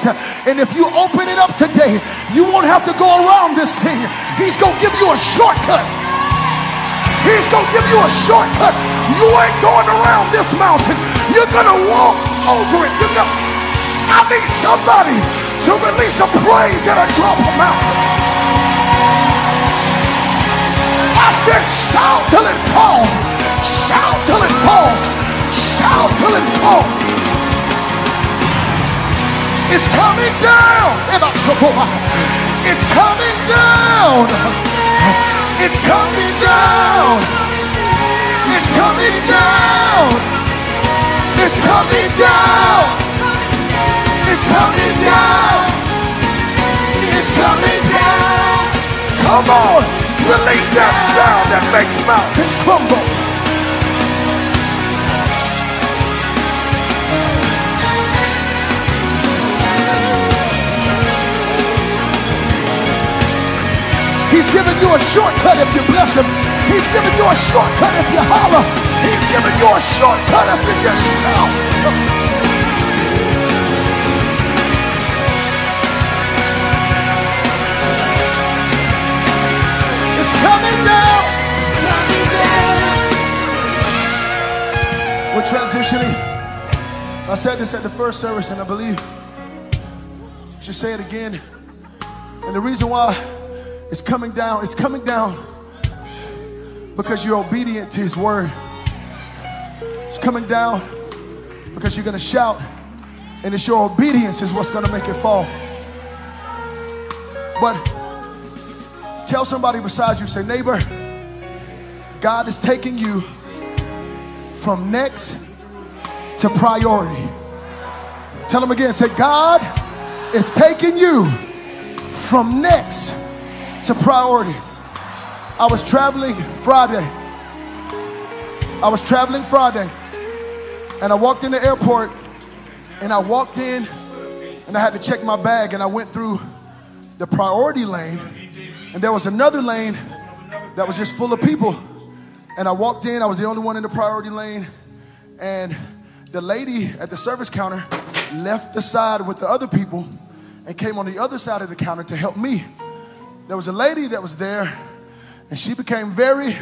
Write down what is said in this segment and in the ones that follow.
Christ. And if you open it up today, you won't have to go around this thing. He's going to give you a shortcut. He's going to give you a shortcut. You ain't going around this mountain. You're going to walk over it. I need somebody to release a praise that'll drop a mountain. I said shout till it falls. Shout till it falls. Shout till it falls. It's coming down. It's coming down. It's coming down. It's coming down. It's coming down. It's coming down. It's coming down. Come on. Release that sound that makes mountains crumble. He's giving you a shortcut if you bless him. He's giving you a shortcut if you holler. He's giving you a shortcut if you just shout. It's coming down. It's coming down. We're transitioning. I said this at the first service, and I believe I should say it again. And the reason why it's coming down because you're obedient to his word. It's coming down because you're going to shout, and it's your obedience is what's going to make it fall. But tell somebody beside you, say, neighbor, God is taking you from next to priority. Tell them again, say, God is taking you from next to priority. I was traveling Friday, and I walked in the airport, and I walked in, and I had to check my bag, and I went through the priority lane, and there was another lane that was just full of people, and I walked in. I was the only one in the priority lane, and the lady at the service counter left the side with the other people and came on the other side of the counter to help me. There was a lady that was there, and she became very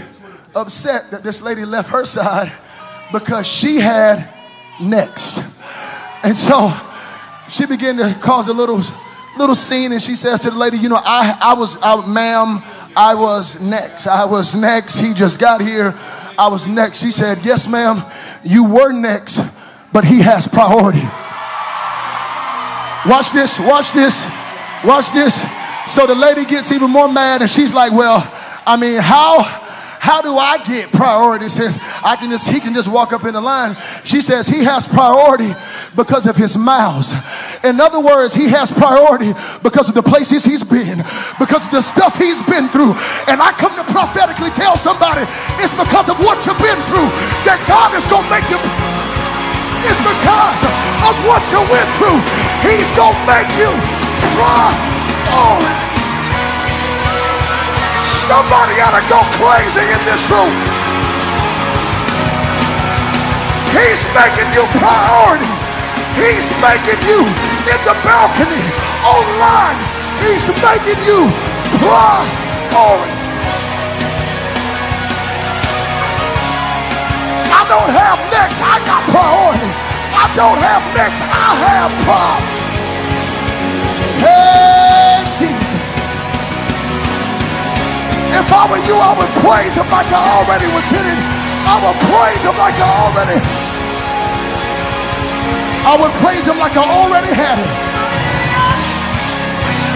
upset that this lady left her side because she had next. And so she began to cause a little scene, and she says to the lady, you know, ma'am, I was next. He just got here. I was next. She said, yes, ma'am, you were next, but he has priority. Watch this, watch this, watch this. So the lady gets even more mad, and she's like, well, I mean, how do I get priority since he can just walk up in the line? She says he has priority because of his miles. In other words, he has priority because of the places he's been, because of the stuff he's been through. And I come to prophetically tell somebody it's because of what you've been through that God is going to make you. It's because of what you went through. He's going to make you priority. Somebody ought to go crazy in this room. He's making you priority. He's making you in the balcony, online. He's making you priority. I don't have next, I got priority. I don't have next, I have priority. Hey, Jesus. If I were you, I would praise him like I already was hitting. I would praise him like I already had it.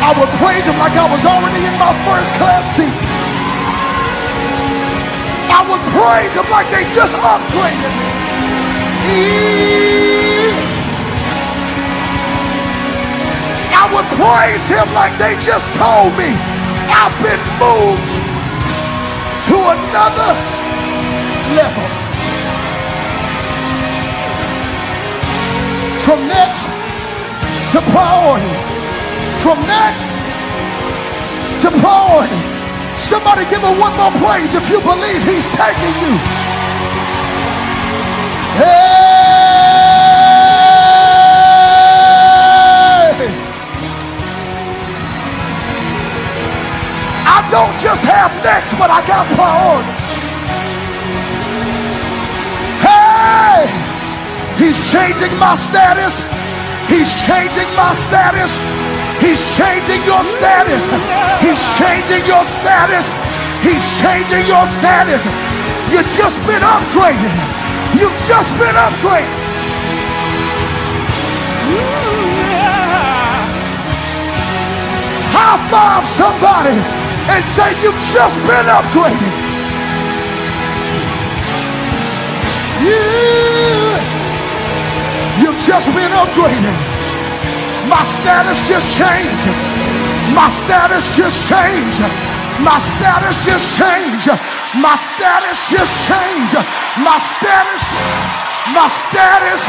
I would praise him like I was already in my first class seat. I would praise him like they just upgraded me. I would praise him like they just told me I've been moved to another level. From next to priority. From next to priority. Somebody give him one more praise if you believe he's taking you. Hey! don't just have next, but I got priority. Hey, he's changing my status. He's changing my status. He's changing your status. He's changing your status. He's changing your status. You've just been upgraded. You've just been upgraded. High five somebody and say, you've just been upgraded. You've just been upgraded. My status just changed. My status just changed. My status just changed. My status just changed. My status, my status,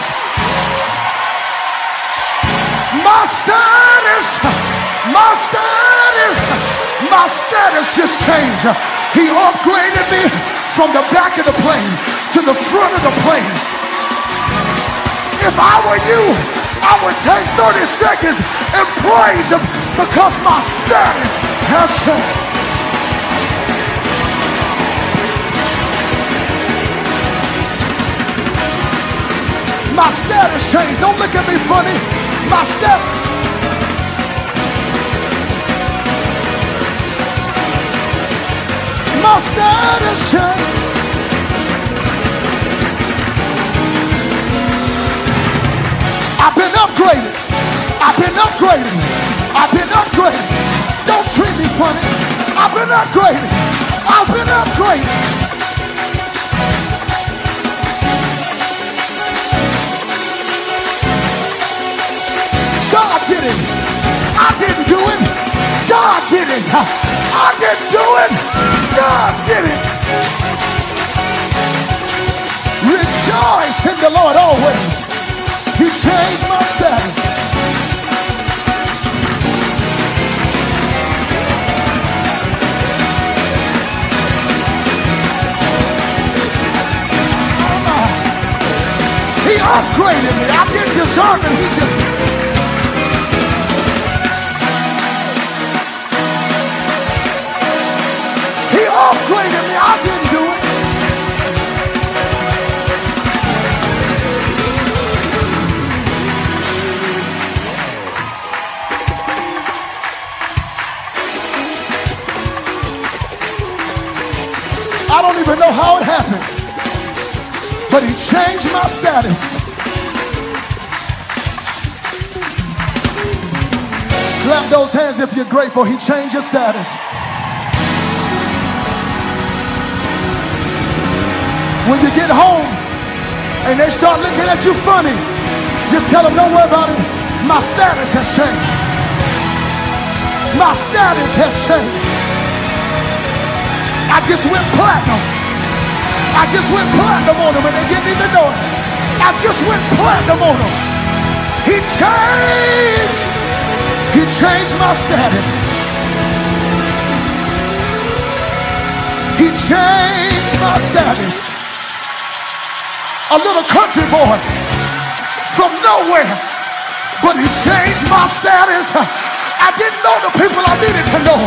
my status, my status, my status just changed. He upgraded me from the back of the plane to the front of the plane. If I were you, I would take 30 seconds and praise him because my status has changed. My status changed. Don't look at me funny. My status. My status changed. I've been upgraded. I've been upgraded. I've been upgraded. Don't treat me funny. I've been upgraded. I've been upgraded. God did it. I didn't do it. God did it. I didn't do it. God did it. Rejoice in the Lord always. He changed my status. He upgraded me. I didn't deserve it. He just... He upgraded me. I didn't do it. I don't even know how it happened, but he changed my status. Clap those hands if you're grateful. He changed your status. When you get home and they start looking at you funny, just tell them, don't worry about it. My status has changed. My status has changed. I just went platinum. I just went platinum on them and they didn't even know it. I just went platinum on them. He changed. He changed my status. He changed my status. A little country boy from nowhere, but he changed my status. I didn't know the people I needed to know.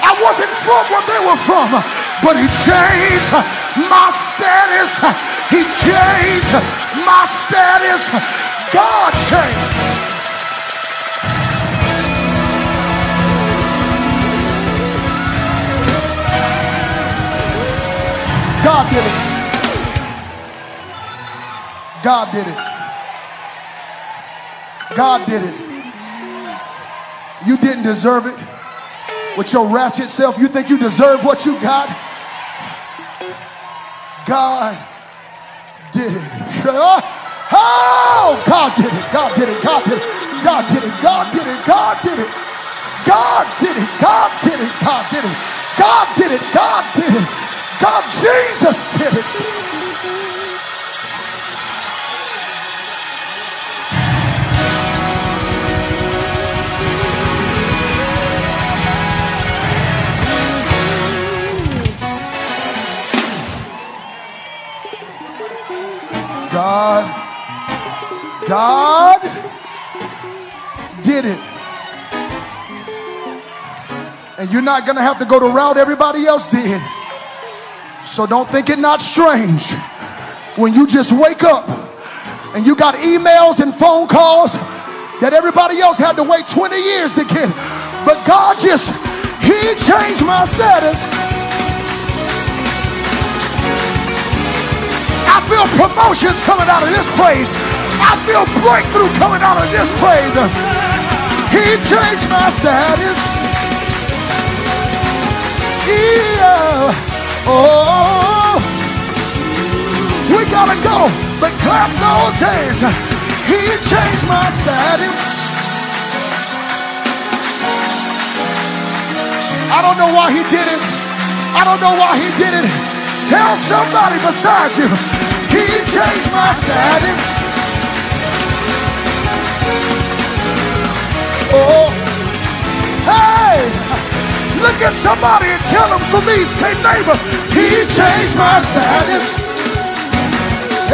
I wasn't from where they were from, but he changed my status. He changed my status. God changed. God did it. God did it. God did it. You didn't deserve it. With your ratchet self, you think you deserve what you got? God did it. Oh, God did it. God did it. God did it. God did it. God did it. God did it. God did it. God did it. God did it. God did it. God did it. God, Jesus did it. God did it. And you're not going to have to go the route everybody else did. So don't think it not strange when you just wake up and you got emails and phone calls that everybody else had to wait 20 years to get. But God just, he changed my status. I feel promotions coming out of this place. I feel breakthrough coming out of this place. He changed my status. Yeah. Oh, we gotta go, but clap those hands. He changed my status. I don't know why he did it. I don't know why he did it. Tell somebody beside you, he changed my status. Oh, hey, look at somebody and tell them for me, say neighbor, he changed my status.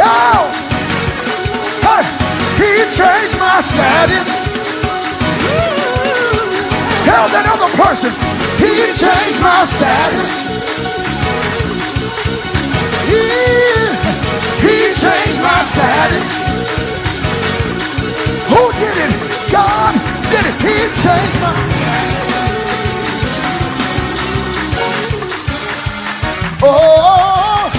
Oh, hey, he changed my status. Tell that other person, he changed my status. He changed my status. Who did it? God did it. He changed my status. Oh,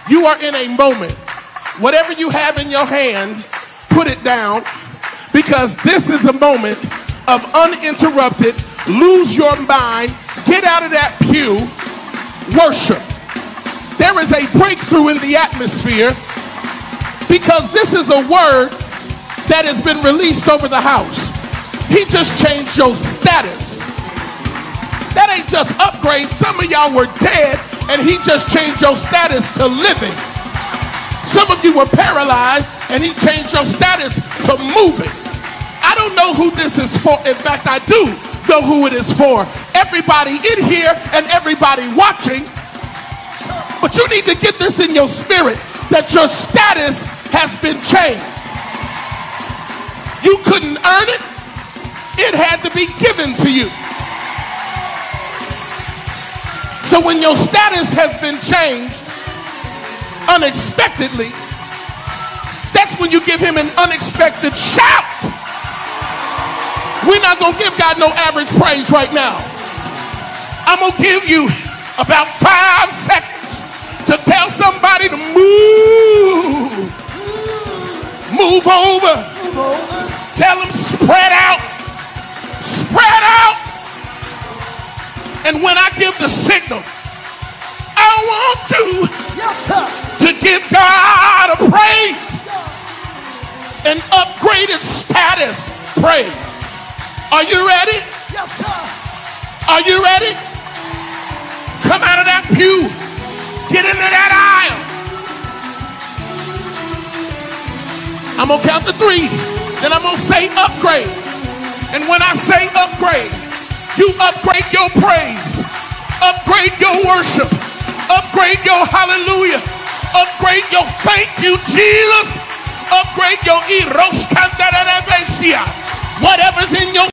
you are in a moment. Whatever you have in your hand, put it down, because this is a moment of uninterrupted, lose your mind, get out of that pew, worship. There is a breakthrough in the atmosphere because this is a word that has been released over the house. He just changed your status. That ain't just upgrade. Some of y'all were dead and he just changed your status to living. Some of you were paralyzed and he changed your status to moving. I don't know who this is for. In fact, I do know who it is for. Everybody in here and everybody watching. But you need to get this in your spirit that your status has been changed. You couldn't earn it. It had to be given to you. So when your status has been changed unexpectedly, that's when you give him an unexpected shout. We're not going to give God no average praise right now. I'm going to give you about 5 seconds to tell somebody to move. Move over. Tell them spread out. Spread out. And when I give the signal, I want you to give God a praise. An upgraded status praise. Are you ready? yes, sir. Are you ready? Come out of that pew. Get into that aisle. I'm going to count to 3. Then I'm going to say upgrade. And when I say upgrade, you upgrade your praise. Upgrade your worship. Upgrade your hallelujah. Upgrade your thank you, Jesus. Upgrade your whatever's in your